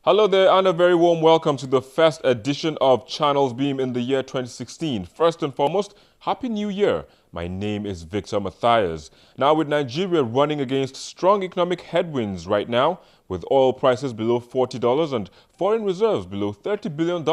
Hello there, and a very warm welcome to the first edition of Channels Beam in the year 2016. First and foremost, Happy New Year. My name is Victor Matthias. Now, with Nigeria running against strong economic headwinds right now, with oil prices below $40 and foreign reserves below $30 billion,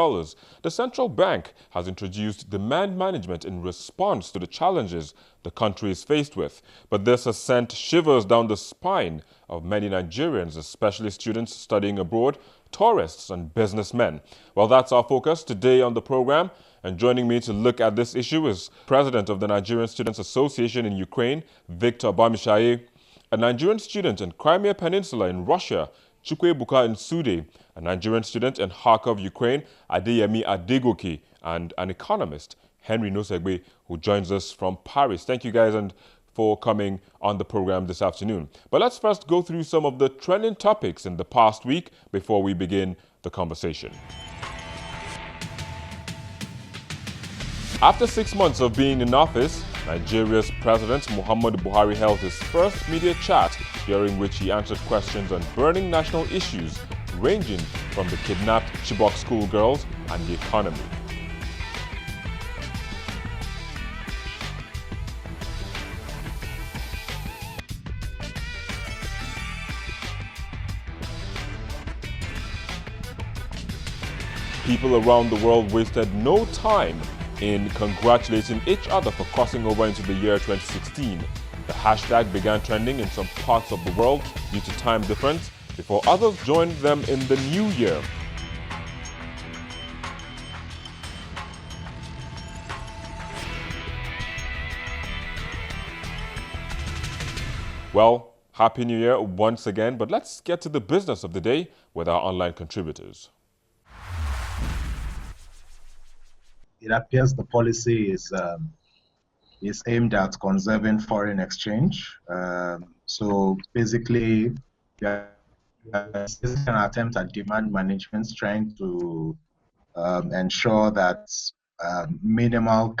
the central bank has introduced demand management in response to the challenges the country is faced with. But this has sent shivers down the spine of many Nigerians, especially students studying abroad, tourists and businessmen. Well, that's our focus today on the program. And joining me to look at this issue is President of the Nigerian Students Association in Ukraine, Victor Bamishaye, a Nigerian student in Crimea Peninsula in Russia, Chukwebuka Nsude, a Nigerian student in Kharkov, Ukraine, Adeyemi Adegoke, and an economist, Henry Nosegbe, who joins us from Paris. Thank you guys and for coming on the program this afternoon. But let's first go through some of the trending topics in the past week before we begin the conversation. After 6 months of being in office, Nigeria's President Muhammadu Buhari held his first media chat, during which he answered questions on burning national issues ranging from the kidnapped Chibok schoolgirls and the economy. People around the world wasted no time in congratulating each other for crossing over into the year 2016. The hashtag began trending in some parts of the world due to time difference before others joined them in the new year. Well, Happy New Year once again, but let's get to the business of the day with our online contributors. It appears the policy is aimed at conserving foreign exchange. So basically, it's an attempt at demand management, trying to ensure that minimal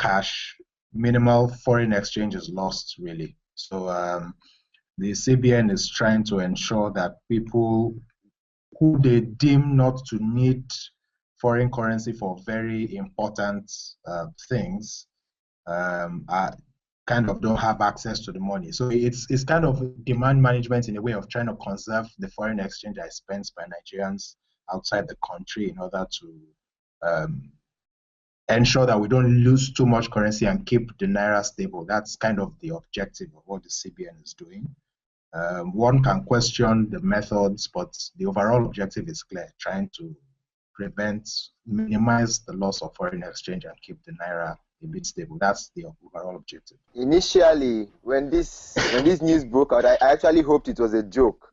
foreign exchange is lost, really. So the CBN is trying to ensure that people who they deem not to need foreign currency for very important things are kind of don't have access to the money. So it's kind of demand management in a way of trying to conserve the foreign exchange that is spent by Nigerians outside the country in order to ensure that we don't lose too much currency and keep the naira stable. That's kind of the objective of what the CBN is doing. One can question the methods, but the overall objective is clear, trying to minimize the loss of foreign exchange and keep the naira a bit stable. That's the overall objective. Initially, when this news broke out, I actually hoped it was a joke.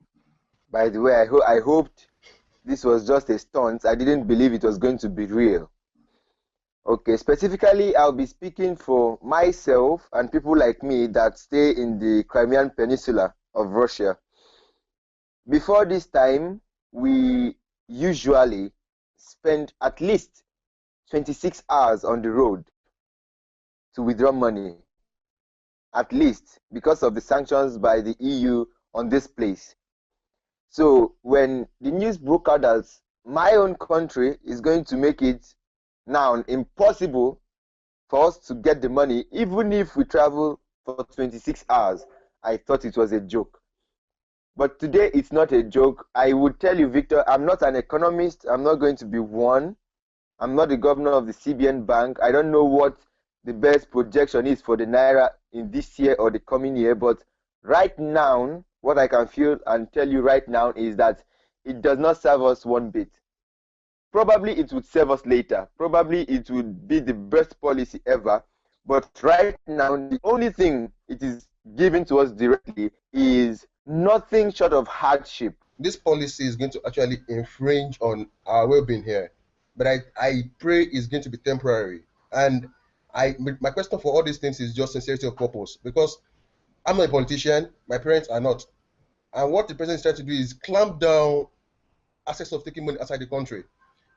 By the way, I hoped this was just a stunt. I didn't believe it was going to be real. Okay, specifically, I'll be speaking for myself and people like me that stay in the Crimean Peninsula of Russia. Before this time, we usually spend at least 26 hours on the road to withdraw money, at least because of the sanctions by the EU on this place. So when the news broke out that my own country is going to make it now impossible for us to get the money, even if we travel for 26 hours, I thought it was a joke. But today, it's not a joke. I would tell you, Victor, I'm not an economist. I'm not going to be one. I'm not the governor of the CBN Bank. I don't know what the best projection is for the Naira in this year or the coming year. But right now, what I can feel and tell you right now is that it does not serve us one bit. Probably it would serve us later. Probably it would be the best policy ever. But right now, the only thing it is giving to us directly is nothing short of hardship. This policy is going to actually infringe on our well-being here, but I pray it's going to be temporary. And my question for all these things is just sincerity of purpose, because I'm not a politician, my parents are not, and what the president is trying to do is clamp down access of taking money outside the country.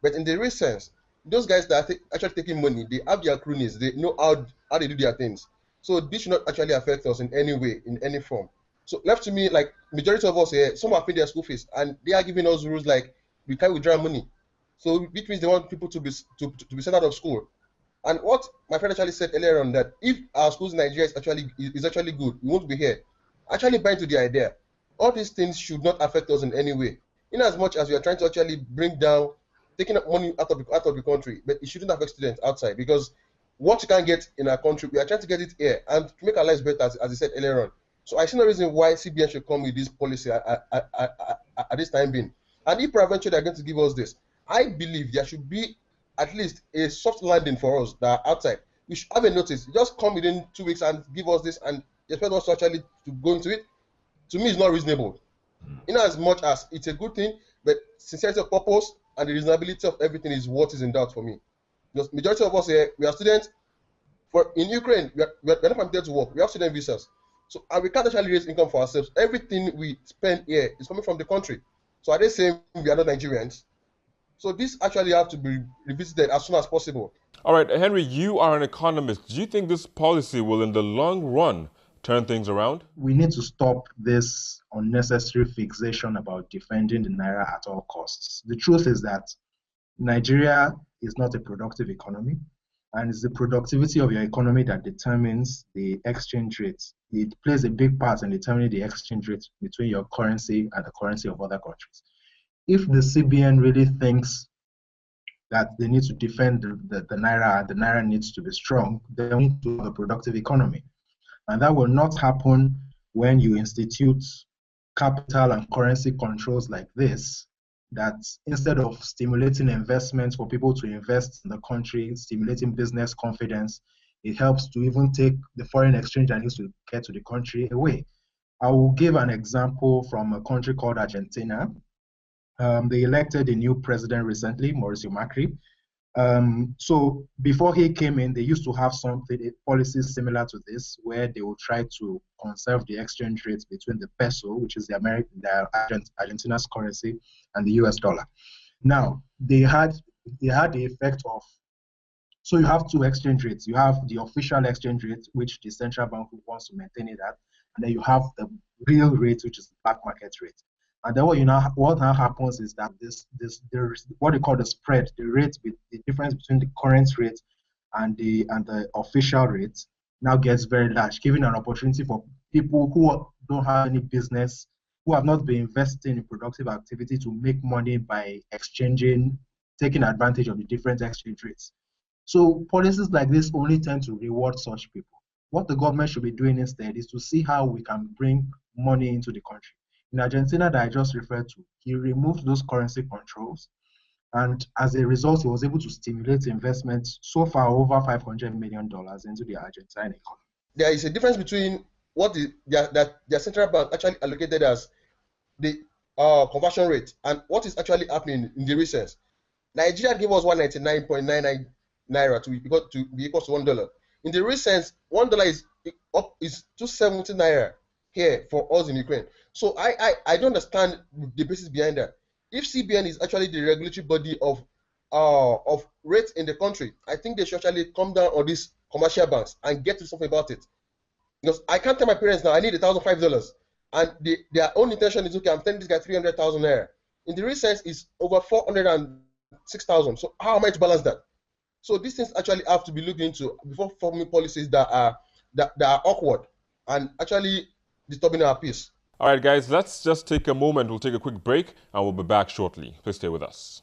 But in the real sense, those guys that are actually taking money, they have their cronies, they know how they do their things. So this should not actually affect us in any way, in any form. So left to me, like majority of us here, some are paying their school fees, and they are giving us rules like we can't withdraw money. So which means they want people to be sent out of school. And what my friend actually said earlier on, that if our schools in Nigeria is actually good, we won't be here. Actually buy into the idea. All these things should not affect us in any way. In as much as we are trying to actually bring down, taking up money out of the country, but it shouldn't affect students outside, because what you can get in our country, we are trying to get it here and to make our lives better, as I said earlier on. So I see no reason why CBN should come with this policy at this time being. And if eventually they're going to give us this, I believe there should be at least a soft landing for us that are outside. We should have a notice. Just come within 2 weeks and give us this and expect us to actually to go into it. To me, it's not reasonable. In as much as it's a good thing, but sincerity of purpose and the reasonability of everything is what is in doubt for me. Because majority of us here, we are students. In Ukraine, we are not permitted to work. We have student visas. So, and we can't actually raise income for ourselves. Everything we spend here is coming from the country. So are they saying we are not Nigerians? So this actually have to be revisited as soon as possible. All right, Henry, you are an economist. Do you think this policy will, in the long run, turn things around? We need to stop this unnecessary fixation about defending the Naira at all costs. The truth is that Nigeria is not a productive economy, and it's the productivity of your economy that determines the exchange rate. It plays a big part in determining the exchange rate between your currency and the currency of other countries. If the CBN really thinks that they need to defend the Naira and the Naira needs to be strong, then we need to have a productive economy. And that will not happen when you institute capital and currency controls like this, that instead of stimulating investments for people to invest in the country, stimulating business confidence, it helps to even take the foreign exchange that needs to get to the country away. I will give an example from a country called Argentina. They elected a new president recently, Mauricio Macri. So before he came in, they used to have policies similar to this, where they would try to conserve the exchange rate between the peso, which is Argentina's currency, and the US dollar. Now, they had the effect of, so you have two exchange rates. You have the official exchange rate, which the central bank wants to maintain it at, and then you have the real rate, which is the black market rate. And then what now happens is that there's what they call the spread, the difference between the current rate and the official rate now gets very large, giving an opportunity for people who don't have any business, who have not been investing in productive activity, to make money by taking advantage of the different exchange rates. So policies like this only tend to reward such people. What the government should be doing instead is to see how we can bring money into the country. In Argentina that I just referred to, he removed those currency controls, and as a result, he was able to stimulate investments so far over $500 million into the Argentine economy. There is a difference between what their central bank actually allocated as the conversion rate and what is actually happening in the recent. Nigeria gave us 199.99 naira to be equal to $1. In the recent, $1 is 270 naira here for us in Ukraine. So I don't understand the basis behind that. If CBN is actually the regulatory body of rates in the country, I think they should actually come down on these commercial banks and get to something about it. Because I can't tell my parents now I need $1,005, and their own intention is, okay, I'm telling this guy 300,000 naira. In the recent is over 406,000. So how am I to balance that? So these things actually have to be looked into before forming policies that are awkward and actually disturbing our peace. All right, guys, let's just take a moment. We'll take a quick break, and we'll be back shortly. Please stay with us.